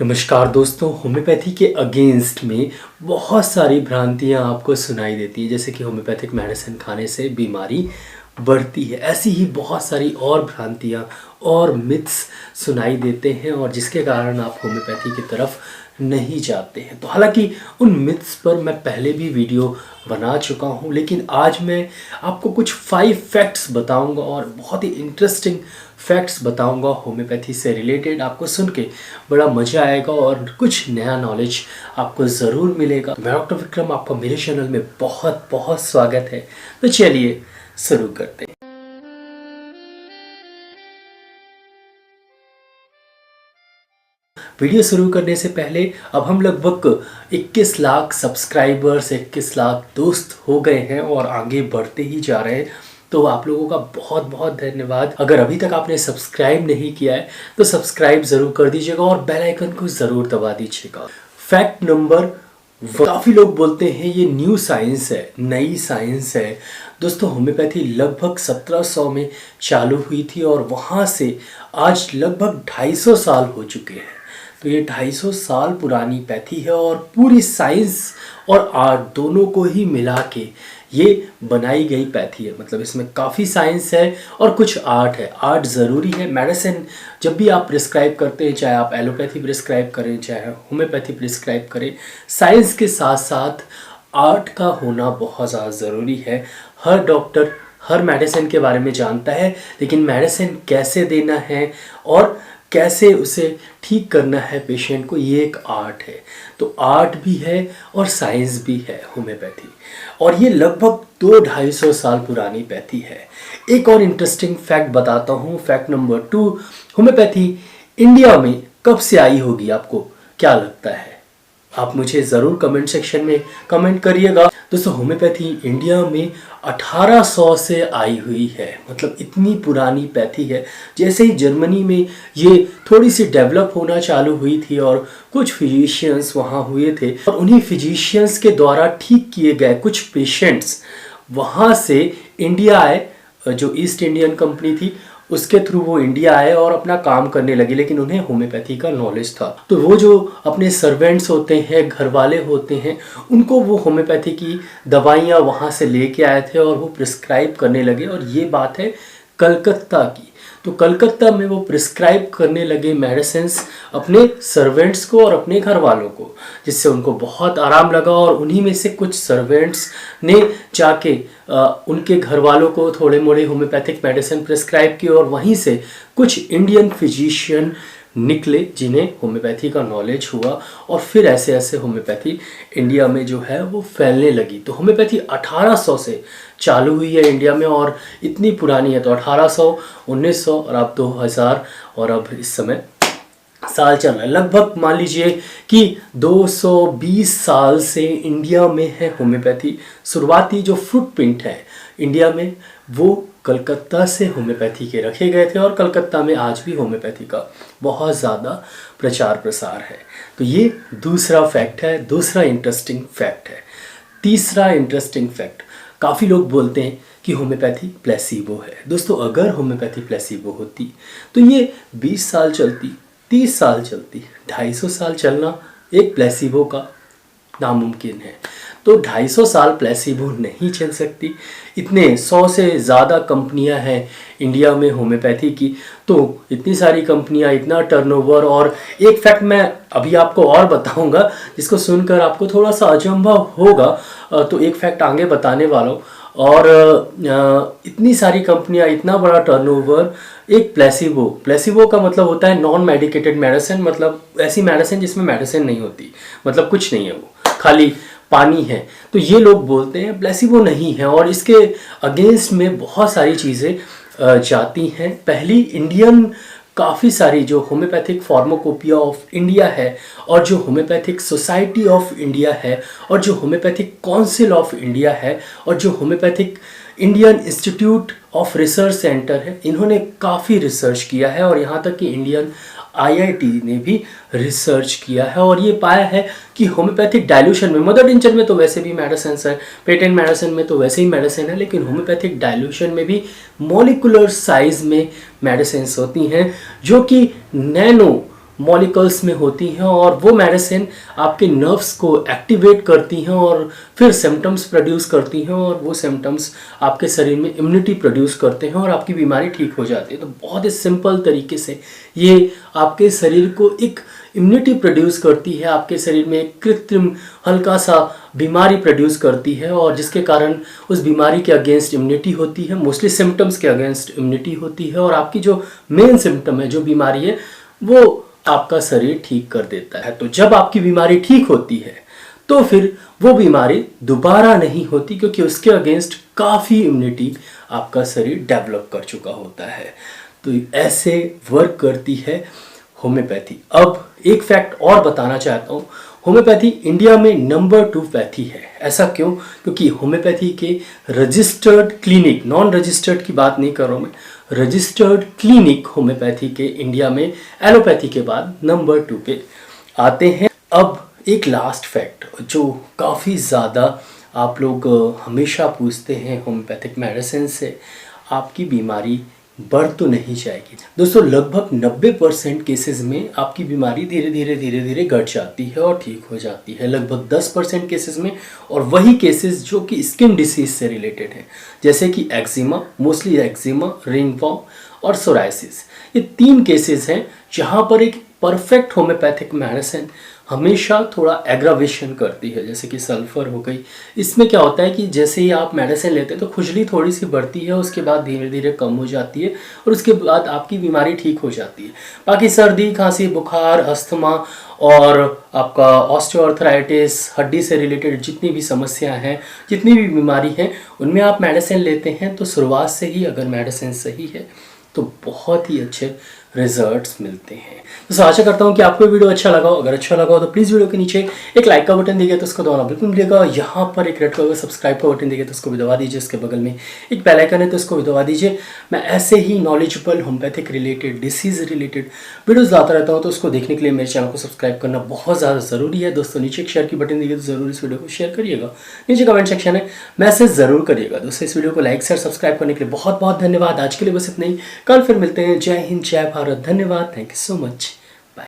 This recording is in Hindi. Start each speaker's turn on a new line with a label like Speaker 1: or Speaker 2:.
Speaker 1: नमस्कार दोस्तों, होम्योपैथी के अगेंस्ट में बहुत सारी भ्रांतियां आपको सुनाई देती हैं। जैसे कि होम्योपैथिक मेडिसिन खाने से बीमारी बढ़ती है, ऐसी ही बहुत सारी और भ्रांतियां और मिथ्स सुनाई देते हैं और जिसके कारण आप होम्योपैथी की तरफ नहीं जाते हैं। तो हालांकि उन मिथ्स पर मैं पहले भी वीडियो बना चुका हूं, लेकिन आज मैं आपको कुछ 5 फैक्ट्स बताऊंगा और बहुत ही इंटरेस्टिंग फैक्ट्स बताऊंगा होम्योपैथी से रिलेटेड। आपको सुन के बड़ा मज़ा आएगा और कुछ नया नॉलेज आपको ज़रूर मिलेगा। मैं डॉक्टर विक्रम, आपका मेरे चैनल में बहुत बहुत स्वागत है। तो चलिए शुरू करते हैं। वीडियो शुरू करने से पहले अब हम लगभग 21 लाख सब्सक्राइबर्स, 21 लाख दोस्त हो गए हैं और आगे बढ़ते ही जा रहे हैं। तो आप लोगों का बहुत बहुत धन्यवाद। अगर अभी तक आपने सब्सक्राइब नहीं किया है तो सब्सक्राइब ज़रूर कर दीजिएगा और बेल आइकन को ज़रूर दबा दीजिएगा। फैक्ट नंबर, काफ़ी लोग बोलते हैं ये न्यू साइंस है, नई साइंस है। दोस्तों, होम्योपैथी लगभग 1700 में चालू हुई थी और वहाँ से आज लगभग 250 साल हो चुके हैं। तो ये 250 साल पुरानी पैथी है और पूरी साइंस और आर्ट दोनों को ही मिला के ये बनाई गई पैथी है। मतलब इसमें काफ़ी साइंस है और कुछ आर्ट है। आर्ट ज़रूरी है। मेडिसिन जब भी आप प्रिस्क्राइब करते हैं, चाहे आप एलोपैथी प्रिस्क्राइब करें चाहे होम्योपैथी प्रिस्क्राइब करें, साइंस के साथ साथ आर्ट का होना बहुत ज़्यादा ज़रूरी है। हर डॉक्टर हर मेडिसिन के बारे में जानता है, लेकिन मेडिसिन कैसे देना है और कैसे उसे ठीक करना है पेशेंट को, ये एक आर्ट है। तो आर्ट भी है और साइंस भी है होम्योपैथी, और ये लगभग 200-250 साल पुरानी पैथी है। एक और इंटरेस्टिंग फैक्ट बताता हूँ, फैक्ट नंबर 2। होम्योपैथी इंडिया में कब से आई होगी, आपको क्या लगता है? आप मुझे ज़रूर कमेंट सेक्शन में कमेंट करिएगा। दोस्तों, होम्योपैथी इंडिया में 1800 से आई हुई है। मतलब इतनी पुरानी पैथी है। जैसे ही जर्मनी में ये थोड़ी सी डेवलप होना चालू हुई थी और कुछ फिजिशियंस वहाँ हुए थे और उन्हीं फिजिशियंस के द्वारा ठीक किए गए कुछ पेशेंट्स वहाँ से इंडिया आए। जो ईस्ट इंडियन कंपनी थी उसके थ्रू वो इंडिया आए और अपना काम करने लगे, लेकिन उन्हें होम्योपैथी का नॉलेज था। तो वो जो अपने सर्वेंट्स होते हैं, घर वाले होते हैं, उनको वो होम्योपैथी की दवाइयाँ वहाँ से लेके आए थे और वो प्रिस्क्राइब करने लगे। और ये बात है कलकत्ता की। तो कलकत्ता में वो प्रिस्क्राइब करने लगे मेडिसिन्स अपने सर्वेंट्स को और अपने घर वालों को, जिससे उनको बहुत आराम लगा। और उन्हीं में से कुछ सर्वेंट्स ने जाके उनके घर वालों को थोड़े मोड़े होम्योपैथिक मेडिसिन प्रिस्क्राइब की और वहीं से कुछ इंडियन फिजिशियन निकले जिन्हें होम्योपैथी का नॉलेज हुआ और फिर ऐसे ऐसे होम्योपैथी इंडिया में जो है वो फैलने लगी। तो होम्योपैथी 1800 से चालू हुई है इंडिया में और इतनी पुरानी है। तो 1800, 1900 और अब 2000 और अब इस समय साल चल रहा है। लगभग मान लीजिए कि 220 साल से इंडिया में है होम्योपैथी। शुरुआती जो फुटप्रिंट है इंडिया में वो कलकत्ता से होम्योपैथी के रखे गए थे और कलकत्ता में आज भी होम्योपैथी का बहुत ज़्यादा प्रचार प्रसार है। तो ये दूसरा फैक्ट है, दूसरा इंटरेस्टिंग फैक्ट है। तीसरा इंटरेस्टिंग फैक्ट, काफ़ी लोग बोलते हैं कि होम्योपैथी प्लेसिबो है। दोस्तों, अगर होम्योपैथी प्लेसिबो होती तो ये 20 साल चलती, 30 साल चलती। 250 साल चलना एक प्लेसिबो का नामुमकिन है। तो 250 साल प्लेसिबो नहीं चल सकती। इतने 100 से ज़्यादा कंपनियां हैं इंडिया में होम्योपैथी की। तो इतनी सारी कंपनियां, इतना टर्नओवर। और एक फैक्ट मैं अभी आपको और बताऊंगा जिसको सुनकर आपको थोड़ा सा अचंभा होगा। तो एक फैक्ट आगे बताने वाला हूँ। और इतनी सारी कंपनियां, इतना बड़ा टर्नओवर, एक प्लेसिबो का मतलब होता है नॉन मेडिकेटेड मेडिसिन। मतलब ऐसी मेडिसिन जिसमें मेडिसिन नहीं होती, मतलब कुछ नहीं है, वो खाली पानी है। तो ये लोग बोलते हैं प्लेसिबो नहीं है और इसके अगेंस्ट में बहुत सारी चीज़ें जाती हैं। पहली, इंडियन काफ़ी सारी जो होम्योपैथिक फार्माकोपिया ऑफ इंडिया है और जो होम्योपैथिक सोसाइटी ऑफ इंडिया है और जो होम्योपैथिक काउंसिल ऑफ इंडिया है और जो homeopathic Indian institute of research centre है, इन्होंने काफ़ी रिसर्च किया है और यहाँ तक कि इंडियन IIT ने भी रिसर्च किया है और ये पाया है कि होम्योपैथिक डाइल्यूशन में, मदर टिंचर में तो वैसे भी मेडिसिन है, पेटेंट मेडिसिन में तो वैसे ही मेडिसिन है, लेकिन होम्योपैथिक डाइल्यूशन में भी मॉलिकुलर साइज में मेडिसिन होती हैं जो कि नैनो मॉलिक्यूल्स में होती हैं और वो मेडिसिन आपके नर्व्स को एक्टिवेट करती हैं और फिर सिम्टम्स प्रोड्यूस करती हैं और वो सिम्टम्स आपके शरीर में इम्यूनिटी प्रोड्यूस करते हैं और आपकी बीमारी ठीक हो जाती है। तो बहुत ही सिंपल तरीके से ये आपके शरीर को एक इम्यूनिटी प्रोड्यूस करती है, आपके शरीर में एक कृत्रिम हल्का सा बीमारी प्रोड्यूस करती है और जिसके कारण उस बीमारी के अगेंस्ट इम्यूनिटी होती है, मोस्टली सिम्टम्स के अगेंस्ट इम्यूनिटी होती है और आपकी जो मेन सिम्टम है, जो बीमारी है, वो आपका शरीर ठीक कर देता है। तो जब आपकी बीमारी ठीक होती है तो फिर वो बीमारी दोबारा नहीं होती, क्योंकि उसके अगेंस्ट काफ़ी इम्यूनिटी आपका शरीर डेवलप कर चुका होता है। तो ऐसे वर्क करती है होम्योपैथी। अब एक फैक्ट और बताना चाहता हूँ, होम्योपैथी इंडिया में नंबर 2 पैथी है। ऐसा क्यों? क्योंकि होम्योपैथी के रजिस्टर्ड क्लिनिक, नॉन रजिस्टर्ड की बात नहीं कर रहा हूँ मैं, रजिस्टर्ड क्लिनिक होम्योपैथी के इंडिया में एलोपैथी के बाद नंबर 2 पे आते हैं। अब एक लास्ट फैक्ट जो काफ़ी ज़्यादा आप लोग हमेशा पूछते हैं होम्योपैथिक मेडिसिन से, आपकी बीमारी बढ़ तो नहीं जाएगी। दोस्तों लगभग 90% केसेस में आपकी बीमारी धीरे धीरे घट जाती है और ठीक हो जाती है, लगभग 10% केसेस में। और वही केसेस जो कि स्किन डिसीज से रिलेटेड हैं, जैसे कि एक्जिमा, मोस्टली एक्जिमा, रिंगवॉर्म और सोराइसिस, ये 3 केसेस हैं जहाँ पर एक परफेक्ट होम्योपैथिक मेडिसिन हमेशा थोड़ा एग्रावेशन करती है। जैसे कि सल्फर हो गई, इसमें क्या होता है कि जैसे ही आप मेडिसिन लेते हैं तो खुजली थोड़ी सी बढ़ती है, उसके बाद धीरे धीरे कम हो जाती है और उसके बाद आपकी बीमारी ठीक हो जाती है। बाकी सर्दी, खांसी, बुखार, अस्थमा और आपका ऑस्टियोआर्थराइटिस, हड्डी से रिलेटेड जितनी भी समस्या हैं, जितनी भी बीमारी हैं, उनमें आप मेडिसिन लेते हैं तो शुरुआत से ही अगर मेडिसिन सही है तो बहुत ही अच्छे रिजल्ट्स मिलते हैं। तो आशा करता हूँ कि आपको वीडियो अच्छा लगा हो। अगर अच्छा लगा हो तो प्लीज़ वीडियो के नीचे एक लाइक का बटन दिखेगा तो उसको दबाना बिल्कुल मिलेगा। यहाँ पर एक रेड कलर का सब्सक्राइब का बटन दिखेगा तो उसको भी दबा दीजिए। उसके बगल में एक बेल आइकन है तो उसको भी दबा दीजिए। मैं ऐसे ही knowledgeable homeopathic related, disease related videos लाता रहता हूँ, तो उसको देखने के लिए मेरे चैनल को सब्सक्राइब करना बहुत ज़्यादा ज़रूरी है। दोस्तों नीचे एक शेयर की बटन दिखेगा तो ज़रूर इस वीडियो को शेयर करिएगा। नीचे कमेंट सेक्शन है, मैसेज ज़रूर करिएगा। दोस्तों इस वीडियो को लाइक शेयर सब्सक्राइब करने के लिए बहुत बहुत धन्यवाद। आज के लिए बस इतना ही, कल फिर मिलते हैं। जय हिंद, जय भारत, धन्यवाद, थैंक यू सो मच।